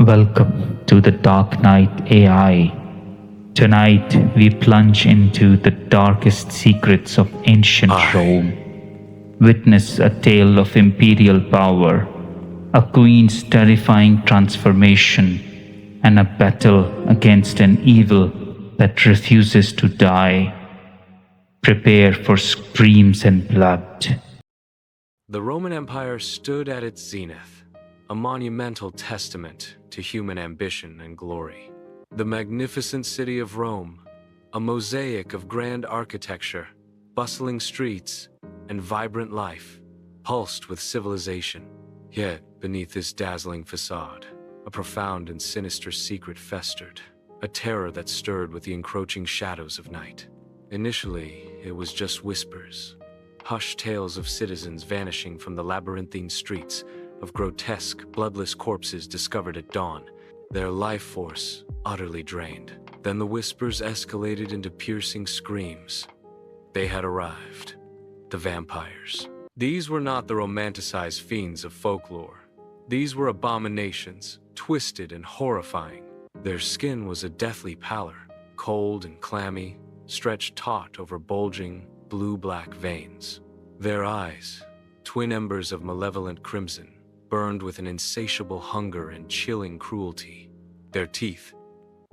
Welcome to the Dark Knight AI. Tonight we plunge into the darkest secrets of ancient I, Rome. Witness a tale of imperial power, a queen's terrifying transformation, and a battle against an evil that refuses to die. Prepare for screams and blood. the Roman Empire stood at its zenith, a monumental testament to human ambition and glory. The magnificent city of Rome, a mosaic of grand architecture, bustling streets, and vibrant life, pulsed with civilization. Yet, beneath this dazzling facade, a profound and sinister secret festered, a terror that stirred with the encroaching shadows of night. Initially, it was just whispers, hushed tales of citizens vanishing from the labyrinthine streets, of grotesque, bloodless corpses discovered at dawn, their life force utterly drained. Then the whispers escalated into piercing screams. They had arrived. The vampires. These were not the romanticized fiends of folklore. These were abominations, twisted and horrifying. Their skin was a deathly pallor, cold and clammy, stretched taut over bulging, blue-black veins. Their eyes, twin embers of malevolent crimson, burned with an insatiable hunger and chilling cruelty. Their teeth,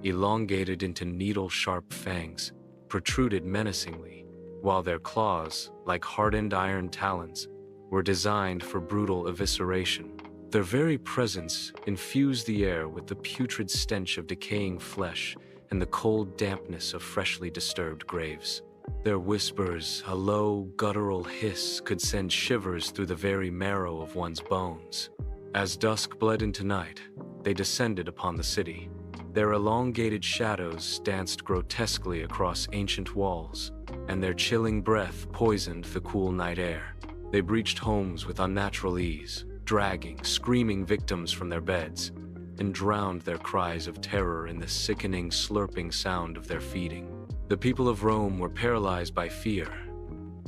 elongated into needle-sharp fangs, protruded menacingly, while their claws, like hardened iron talons, were designed for brutal evisceration. Their very presence infused the air with the putrid stench of decaying flesh and the cold dampness of freshly disturbed graves. Their whispers, a low, guttural hiss, could send shivers through the very marrow of one's bones. As dusk bled into night, they descended upon the city. Their elongated shadows danced grotesquely across ancient walls, and their chilling breath poisoned the cool night air. They breached homes with unnatural ease, dragging, screaming victims from their beds, and drowned their cries of terror in the sickening, slurping sound of their feeding. The people of Rome were paralyzed by fear.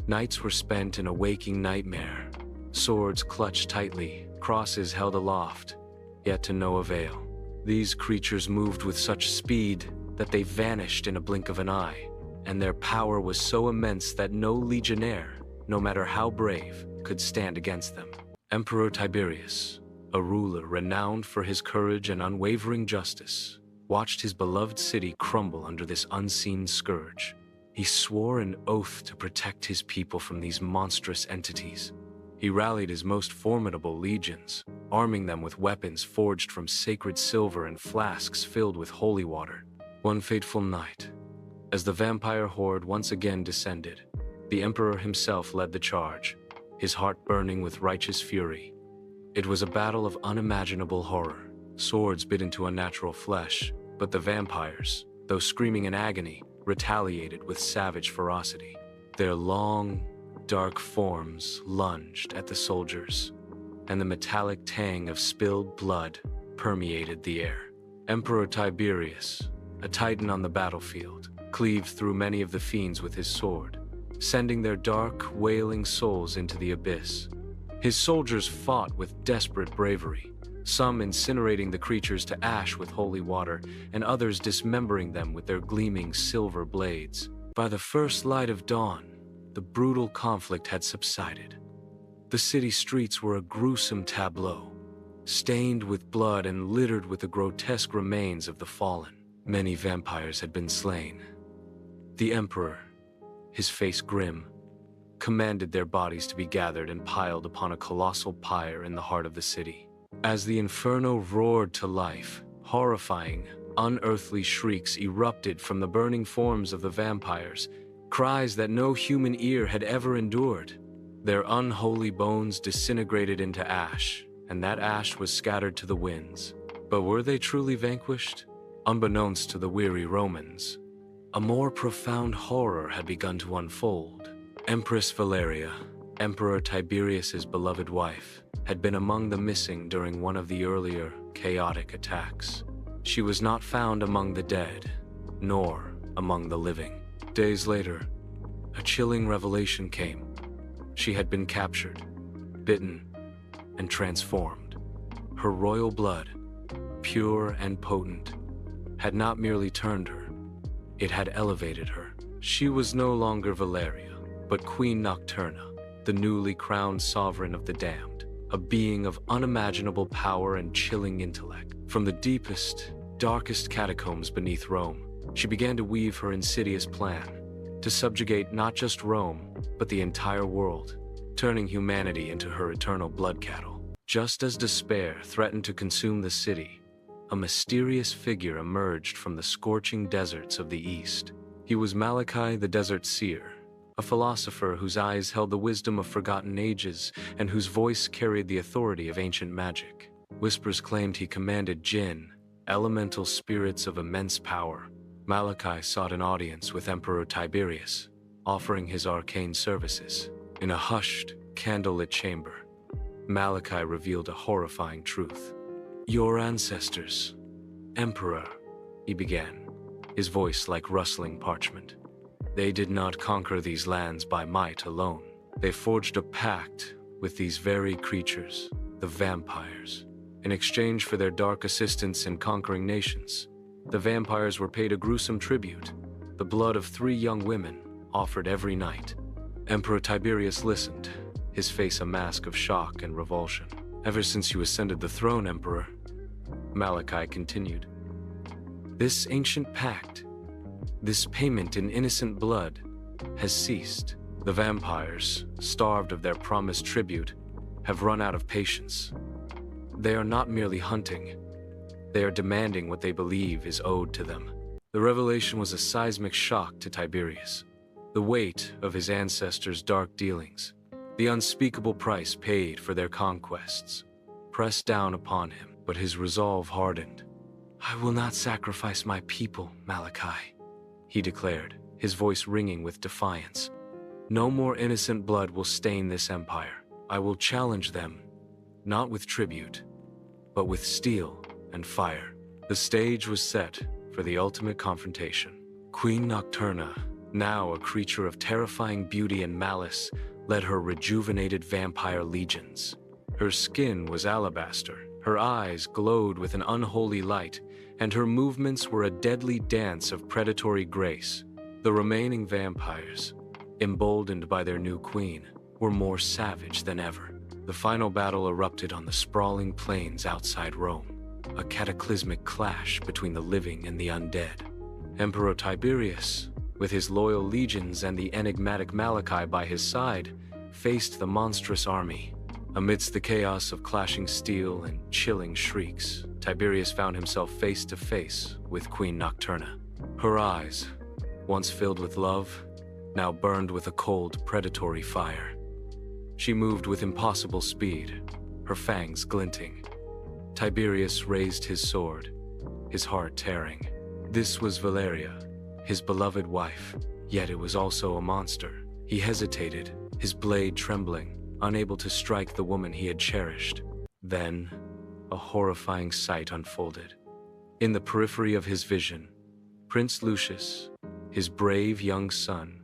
Nights were spent in a waking nightmare, swords clutched tightly, crosses held aloft, yet to no avail. These creatures moved with such speed that they vanished in a blink of an eye, and their power was so immense that no legionnaire, no matter how brave, could stand against them. Emperor Tiberius, a ruler renowned for his courage and unwavering justice, watched his beloved city crumble under this unseen scourge. He swore an oath to protect his people from these monstrous entities. He rallied his most formidable legions, arming them with weapons forged from sacred silver and flasks filled with holy water. One fateful night, as the vampire horde once again descended, the emperor himself led the charge, his heart burning with righteous fury. It was a battle of unimaginable horror. Swords bit into unnatural flesh, but the vampires, though screaming in agony, retaliated with savage ferocity. Their long, dark forms lunged at the soldiers, and the metallic tang of spilled blood permeated the air. Emperor Tiberius, a titan on the battlefield, cleaved through many of the fiends with his sword, sending their dark, wailing souls into the abyss. His soldiers fought with desperate bravery, some incinerating the creatures to ash with holy water, and others dismembering them with their gleaming silver blades. By the first light of dawn, the brutal conflict had subsided. The city streets were a gruesome tableau, stained with blood and littered with the grotesque remains of the fallen. Many vampires had been slain. The emperor, his face grim, commanded their bodies to be gathered and piled upon a colossal pyre in the heart of the city. As the inferno roared to life, horrifying, unearthly shrieks erupted from the burning forms of the vampires, cries that no human ear had ever endured. Their unholy bones disintegrated into ash, and that ash was scattered to the winds. But were they truly vanquished? Unbeknownst to the weary Romans, a more profound horror had begun to unfold. Empress Valeria, Emperor Tiberius's beloved wife, had been among the missing during one of the earlier, chaotic attacks. She was not found among the dead, nor among the living. Days later, a chilling revelation came. She had been captured, bitten, and transformed. Her royal blood, pure and potent, had not merely turned her, it had elevated her. She was no longer Valeria, but Queen Nocturna, the newly crowned sovereign of the damned, a being of unimaginable power and chilling intellect. From the deepest, darkest catacombs beneath Rome, she began to weave her insidious plan to subjugate not just Rome, but the entire world, turning humanity into her eternal blood cattle. Just as despair threatened to consume the city, a mysterious figure emerged from the scorching deserts of the east. He was Malachi the Desert Seer, a philosopher whose eyes held the wisdom of forgotten ages and whose voice carried the authority of ancient magic. Whispers claimed he commanded jinn, elemental spirits of immense power. Malachi sought an audience with Emperor Tiberius, offering his arcane services. In a hushed, candlelit chamber, Malachi revealed a horrifying truth. "Your ancestors, Emperor," he began, his voice like rustling parchment. "They did not conquer these lands by might alone. They forged a pact with these very creatures, the vampires. In exchange for their dark assistance in conquering nations, the vampires were paid a gruesome tribute, the blood of 3 young women, offered every night." Emperor Tiberius listened, his face a mask of shock and revulsion. "Ever since you ascended the throne, Emperor," Malachi continued, "this ancient pact, this payment in innocent blood, has ceased. The vampires, starved of their promised tribute, have run out of patience. They are not merely hunting, they are demanding what they believe is owed to them." The revelation was a seismic shock to Tiberius. The weight of his ancestors' dark dealings, the unspeakable price paid for their conquests, pressed down upon him, but his resolve hardened. "I will not sacrifice my people, Malachi," he declared, his voice ringing with defiance. "No more innocent blood will stain this empire. I will challenge them, not with tribute, but with steel and fire." The stage was set for the ultimate confrontation. Queen Nocturna, now a creature of terrifying beauty and malice, led her rejuvenated vampire legions. Her skin was alabaster, her eyes glowed with an unholy light, and her movements were a deadly dance of predatory grace. The remaining vampires, emboldened by their new queen, were more savage than ever. The final battle erupted on the sprawling plains outside Rome, a cataclysmic clash between the living and the undead. Emperor Tiberius, with his loyal legions and the enigmatic Malachi by his side, faced the monstrous army. Amidst the chaos of clashing steel and chilling shrieks, Tiberius found himself face to face with Queen Nocturna. Her eyes, once filled with love, now burned with a cold, predatory fire. She moved with impossible speed, her fangs glinting. Tiberius raised his sword, his heart tearing. This was Valeria, his beloved wife, yet it was also a monster. He hesitated, his blade trembling, unable to strike the woman he had cherished. Then, a horrifying sight unfolded. In the periphery of his vision, Prince Lucius, his brave young son,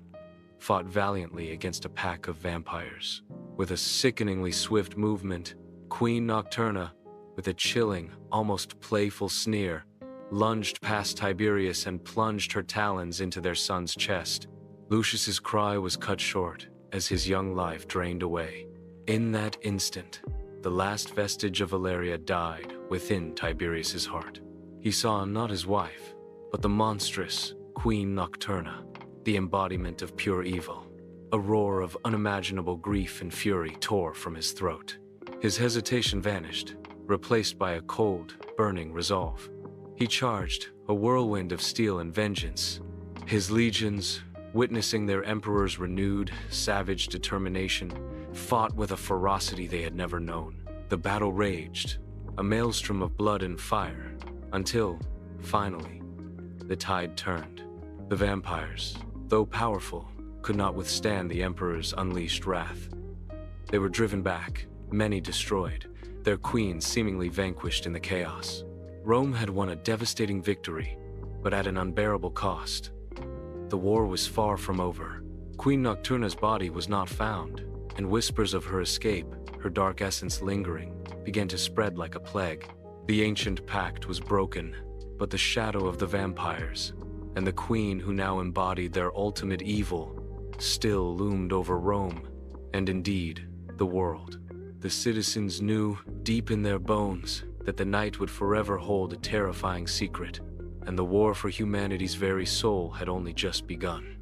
fought valiantly against a pack of vampires. With a sickeningly swift movement, Queen Nocturna, with a chilling, almost playful sneer, lunged past Tiberius and plunged her talons into their son's chest. Lucius's cry was cut short as his young life drained away. In that instant, the last vestige of Valeria died within Tiberius's heart. He saw not his wife, but the monstrous Queen Nocturna, the embodiment of pure evil. A roar of unimaginable grief and fury tore from his throat. His hesitation vanished, replaced by a cold, burning resolve. He charged, a whirlwind of steel and vengeance. His legions, witnessing their emperor's renewed, savage determination, fought with a ferocity they had never known. The battle raged, a maelstrom of blood and fire, until, finally, the tide turned. The vampires, though powerful, could not withstand the emperor's unleashed wrath. They were driven back, many destroyed, their queens seemingly vanquished in the chaos. Rome had won a devastating victory, but at an unbearable cost. The war was far from over. Queen Nocturna's body was not found, and whispers of her escape, her dark essence lingering, began to spread like a plague. The ancient pact was broken, but the shadow of the vampires, and the queen who now embodied their ultimate evil, still loomed over Rome, and indeed, the world. The citizens knew, deep in their bones, that the night would forever hold a terrifying secret, and the war for humanity's very soul had only just begun.